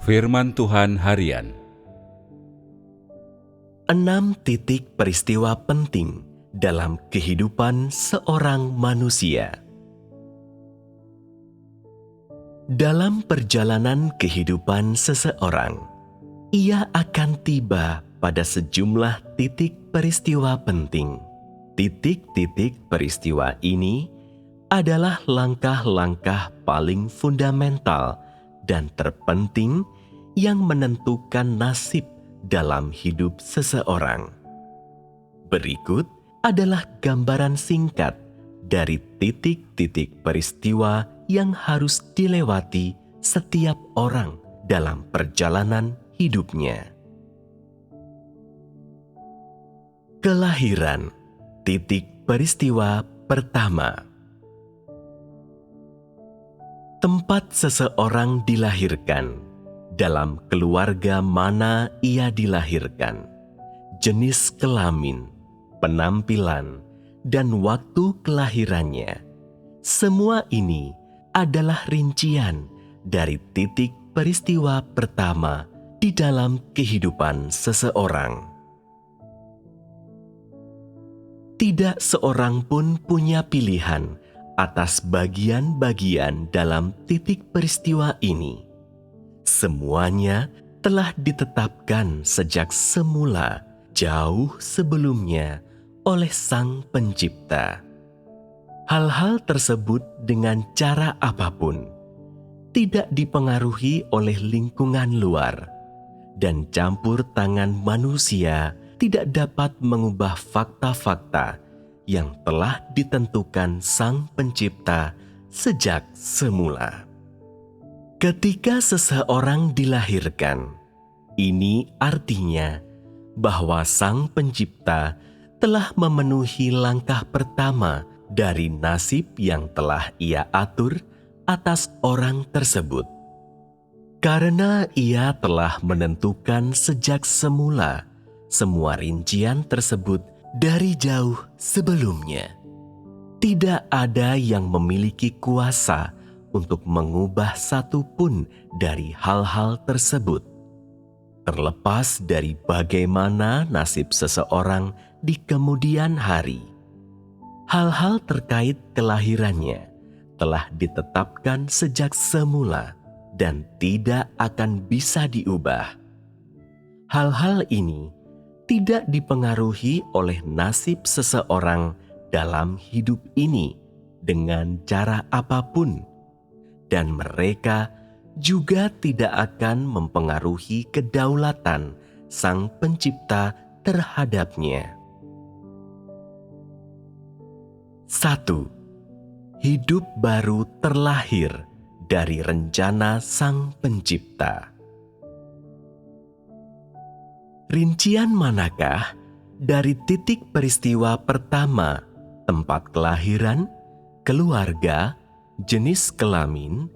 Firman Tuhan Harian. 6 titik peristiwa penting dalam kehidupan seorang manusia. Dalam perjalanan kehidupan seseorang, ia akan tiba pada sejumlah titik peristiwa penting. Titik-titik peristiwa ini adalah langkah-langkah paling fundamental dan terpenting yang menentukan nasib dalam hidup seseorang. Berikut adalah gambaran singkat dari titik-titik peristiwa yang harus dilewati setiap orang dalam perjalanan hidupnya. Kelahiran, titik peristiwa pertama. Tempat seseorang dilahirkan, dalam keluarga mana ia dilahirkan, jenis kelamin, penampilan, dan waktu kelahirannya. Semua ini adalah rincian dari titik peristiwa pertama di dalam kehidupan seseorang. Tidak seorang pun punya pilihan atas bagian-bagian dalam titik peristiwa ini. Semuanya telah ditetapkan sejak semula, jauh sebelumnya, oleh Sang Pencipta. Hal-hal tersebut dengan cara apapun tidak dipengaruhi oleh lingkungan luar, dan campur tangan manusia tidak dapat mengubah fakta-fakta yang telah ditentukan Sang Pencipta sejak semula. Ketika seseorang dilahirkan, ini artinya bahwa Sang Pencipta telah memenuhi langkah pertama dari nasib yang telah Ia atur atas orang tersebut. Karena Ia telah menentukan sejak semula semua rincian tersebut dari jauh sebelumnya. Tidak ada yang memiliki kuasa untuk mengubah satu pun dari hal-hal tersebut, terlepas dari bagaimana nasib seseorang di kemudian hari. Hal-hal terkait kelahirannya telah ditetapkan sejak semula dan tidak akan bisa diubah. Hal-hal ini tidak dipengaruhi oleh nasib seseorang dalam hidup ini dengan cara apapun, dan mereka juga tidak akan mempengaruhi kedaulatan Sang Pencipta terhadapnya. 1. Hidup baru terlahir dari rencana Sang Pencipta. Rincian manakah dari titik peristiwa pertama, tempat kelahiran, keluarga, jenis kelamin,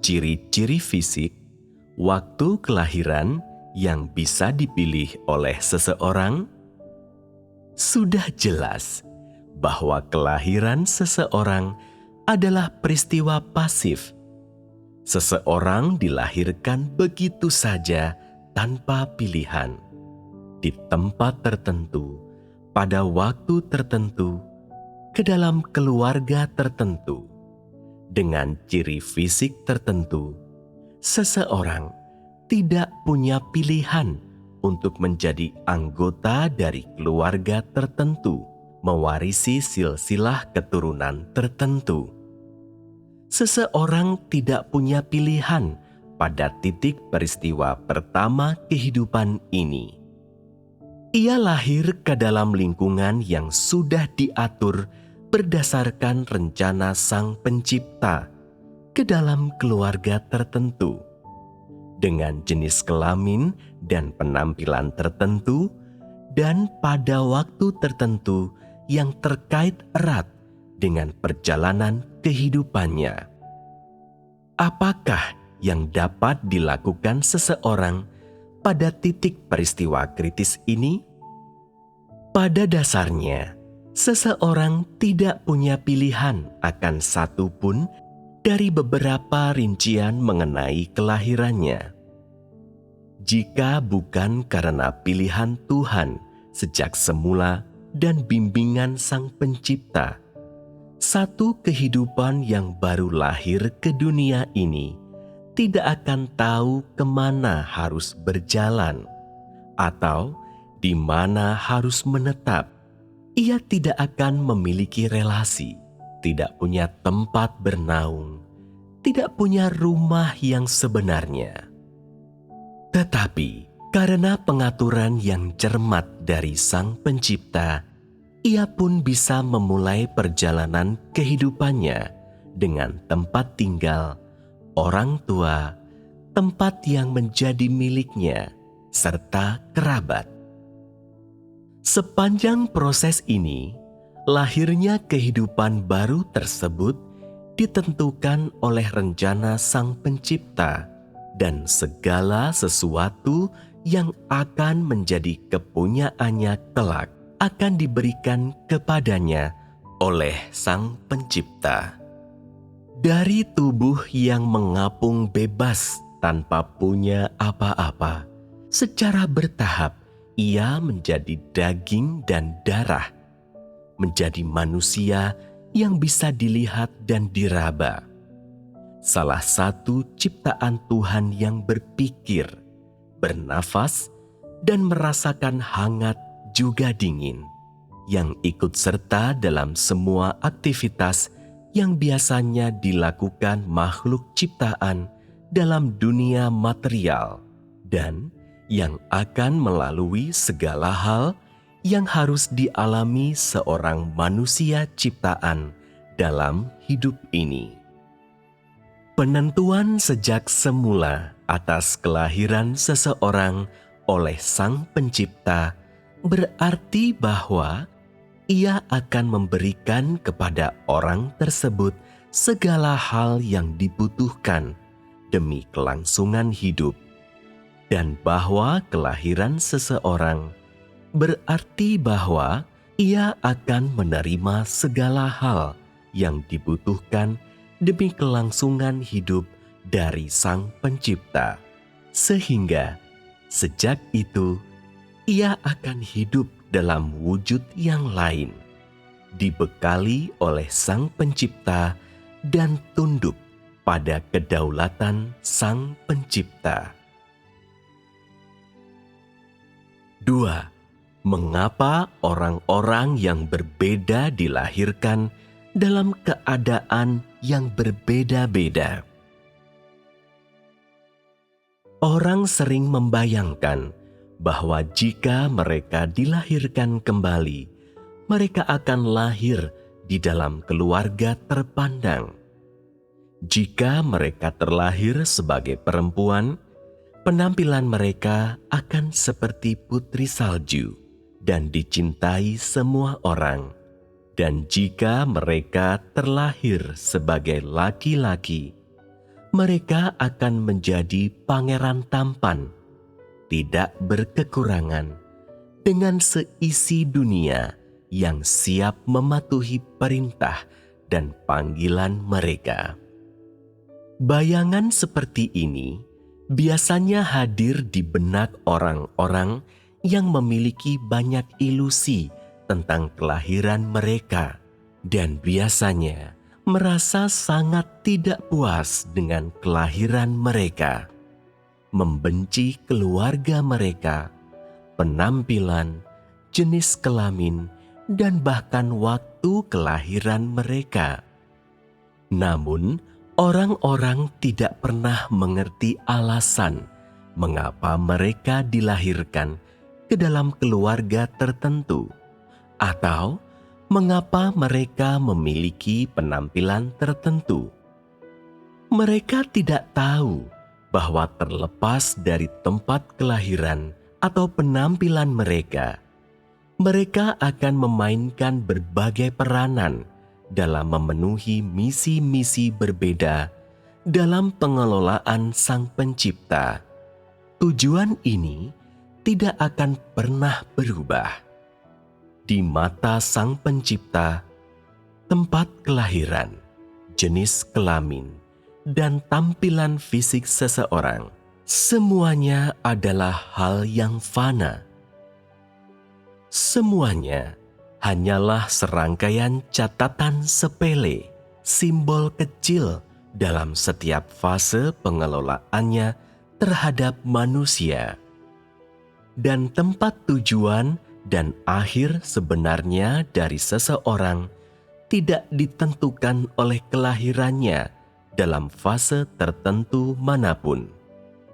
ciri-ciri fisik, waktu kelahiran yang bisa dipilih oleh seseorang? Sudah jelas bahwa kelahiran seseorang adalah peristiwa pasif. Seseorang dilahirkan begitu saja tanpa pilihan, di tempat tertentu, pada waktu tertentu, ke dalam keluarga tertentu, dengan ciri fisik tertentu. Seseorang tidak punya pilihan untuk menjadi anggota dari keluarga tertentu, mewarisi silsilah keturunan tertentu. Seseorang tidak punya pilihan pada titik peristiwa pertama kehidupan ini. Ia lahir ke dalam lingkungan yang sudah diatur berdasarkan rencana Sang Pencipta, ke dalam keluarga tertentu, dengan jenis kelamin dan penampilan tertentu, dan pada waktu tertentu yang terkait erat dengan perjalanan kehidupannya. Apakah yang dapat dilakukan seseorang pada titik peristiwa kritis ini? Pada dasarnya, seseorang tidak punya pilihan akan satu pun dari beberapa rincian mengenai kelahirannya. Jika bukan karena pilihan Tuhan sejak semula dan bimbingan Sang Pencipta, satu kehidupan yang baru lahir ke dunia ini tidak akan tahu kemana harus berjalan atau di mana harus menetap. Ia tidak akan memiliki relasi, tidak punya tempat bernaung, tidak punya rumah yang sebenarnya. Tetapi karena pengaturan yang cermat dari Sang Pencipta, ia pun bisa memulai perjalanan kehidupannya dengan tempat tinggal, orang tua, tempat yang menjadi miliknya, serta kerabat. Sepanjang proses ini, lahirnya kehidupan baru tersebut ditentukan oleh rencana Sang Pencipta, dan segala sesuatu yang akan menjadi kepunyaannya kelak akan diberikan kepadanya oleh Sang Pencipta. Dari tubuh yang mengapung bebas tanpa punya apa-apa, secara bertahap ia menjadi daging dan darah, menjadi manusia yang bisa dilihat dan diraba. Salah satu ciptaan Tuhan yang berpikir, bernafas, dan merasakan hangat juga dingin, yang ikut serta dalam semua aktivitas yang biasanya dilakukan makhluk ciptaan dalam dunia material, dan yang akan melalui segala hal yang harus dialami seorang manusia ciptaan dalam hidup ini. Penentuan sejak semula atas kelahiran seseorang oleh Sang Pencipta berarti bahwa ia akan memberikan kepada orang tersebut segala hal yang dibutuhkan demi kelangsungan hidup, dan bahwa kelahiran seseorang berarti bahwa ia akan menerima segala hal yang dibutuhkan demi kelangsungan hidup dari Sang Pencipta, sehingga sejak itu ia akan hidup dalam wujud yang lain, dibekali oleh Sang Pencipta dan tunduk pada kedaulatan Sang Pencipta. 2. Mengapa orang-orang yang berbeda dilahirkan dalam keadaan yang berbeda-beda? Orang sering membayangkan bahwa jika mereka dilahirkan kembali, mereka akan lahir di dalam keluarga terpandang. Jika mereka terlahir sebagai perempuan, penampilan mereka akan seperti putri salju dan dicintai semua orang. Dan jika mereka terlahir sebagai laki-laki, mereka akan menjadi pangeran tampan, tidak berkekurangan, dengan seisi dunia yang siap mematuhi perintah dan panggilan mereka. Bayangan seperti ini biasanya hadir di benak orang-orang yang memiliki banyak ilusi tentang kelahiran mereka, dan biasanya merasa sangat tidak puas dengan kelahiran mereka, membenci keluarga mereka, penampilan, jenis kelamin, dan bahkan waktu kelahiran mereka. Namun, orang-orang tidak pernah mengerti alasan mengapa mereka dilahirkan ke dalam keluarga tertentu, atau mengapa mereka memiliki penampilan tertentu. Mereka tidak tahu bahwa terlepas dari tempat kelahiran atau penampilan mereka, mereka akan memainkan berbagai peranan dalam memenuhi misi-misi berbeda dalam pengelolaan Sang Pencipta. Tujuan ini tidak akan pernah berubah. Di mata Sang Pencipta, tempat kelahiran, jenis kelamin, dan tampilan fisik seseorang semuanya adalah hal yang fana. Semuanya hanyalah serangkaian catatan sepele, simbol kecil dalam setiap fase pengelolaannya terhadap manusia. Dan tempat tujuan dan akhir sebenarnya dari seseorang tidak ditentukan oleh kelahirannya dalam fase tertentu manapun,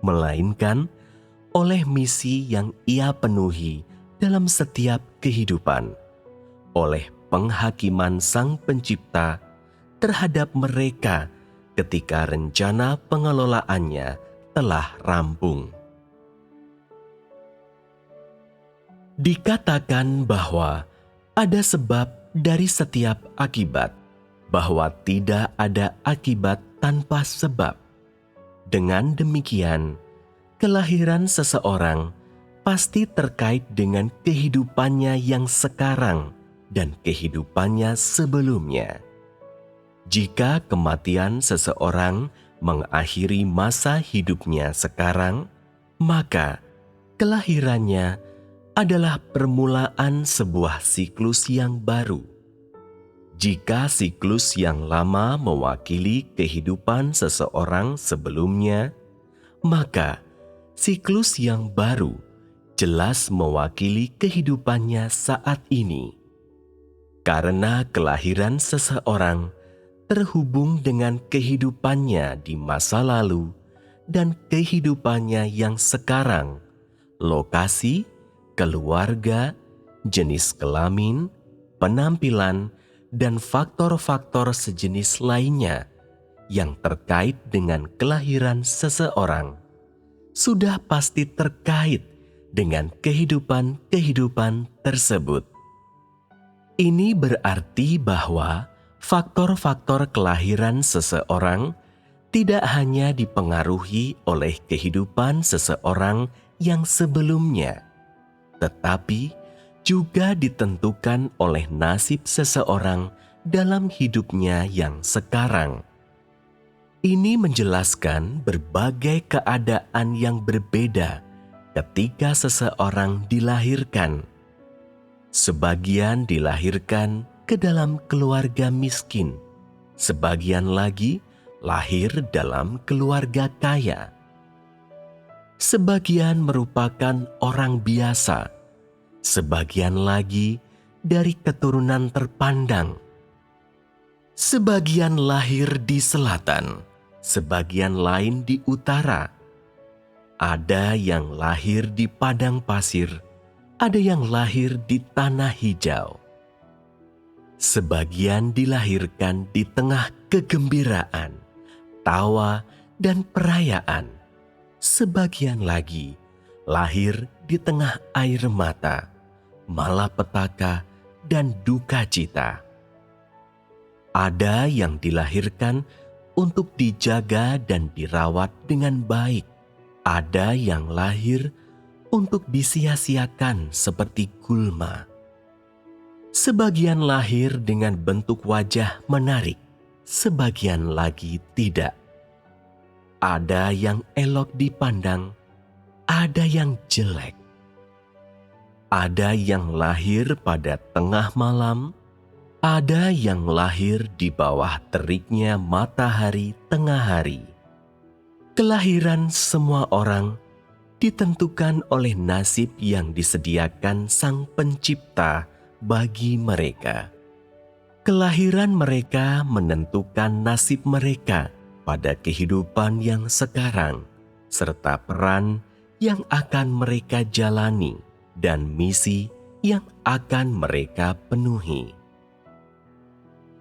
melainkan oleh misi yang ia penuhi dalam setiap kehidupan, oleh penghakiman Sang Pencipta terhadap mereka ketika rencana pengelolaannya telah rampung. Dikatakan bahwa ada sebab dari setiap akibat, bahwa tidak ada akibat tanpa sebab. Dengan demikian, kelahiran seseorang pasti terkait dengan kehidupannya yang sekarang dan kehidupannya sebelumnya. Jika kematian seseorang mengakhiri masa hidupnya sekarang, maka kelahirannya adalah permulaan sebuah siklus yang baru. Jika siklus yang lama mewakili kehidupan seseorang sebelumnya, maka siklus yang baru jelas mewakili kehidupannya saat ini. Karena kelahiran seseorang terhubung dengan kehidupannya di masa lalu dan kehidupannya yang sekarang, lokasi, keluarga, jenis kelamin, penampilan, dan faktor-faktor sejenis lainnya yang terkait dengan kelahiran seseorang sudah pasti terkait dengan kehidupan-kehidupan tersebut. Ini berarti bahwa faktor-faktor kelahiran seseorang tidak hanya dipengaruhi oleh kehidupan seseorang yang sebelumnya, tetapi juga ditentukan oleh nasib seseorang dalam hidupnya yang sekarang. Ini menjelaskan berbagai keadaan yang berbeda ketika seseorang dilahirkan. Sebagian dilahirkan ke dalam keluarga miskin, sebagian lagi lahir dalam keluarga kaya. Sebagian merupakan orang biasa, sebagian lagi dari keturunan terpandang. Sebagian lahir di selatan, sebagian lain di utara. Ada yang lahir di padang pasir, ada yang lahir di tanah hijau. Sebagian dilahirkan di tengah kegembiraan, tawa, dan perayaan. Sebagian lagi lahir di tengah air mata, malapetaka, dan duka cita. Ada yang dilahirkan untuk dijaga dan dirawat dengan baik. Ada yang lahir untuk disia-siakan seperti gulma. Sebagian lahir dengan bentuk wajah menarik, sebagian lagi tidak. Ada yang elok dipandang, ada yang jelek. Ada yang lahir pada tengah malam, ada yang lahir di bawah teriknya matahari tengah hari. Kelahiran semua orang ditentukan oleh nasib yang disediakan Sang Pencipta bagi mereka. Kelahiran mereka menentukan nasib mereka pada kehidupan yang sekarang, serta peran yang akan mereka jalani dan misi yang akan mereka penuhi.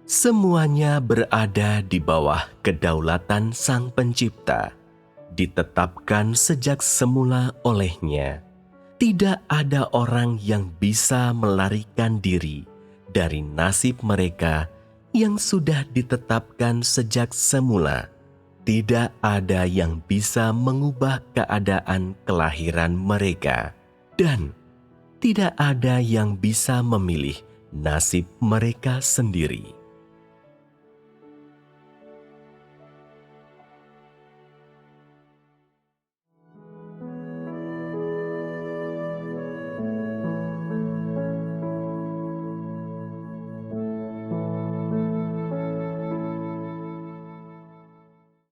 Semuanya berada di bawah kedaulatan Sang Pencipta, ditetapkan sejak semula olehnya. Tidak ada orang yang bisa melarikan diri dari nasib mereka yang sudah ditetapkan sejak semula. Tidak ada yang bisa mengubah keadaan kelahiran mereka, dan tidak ada yang bisa memilih nasib mereka sendiri.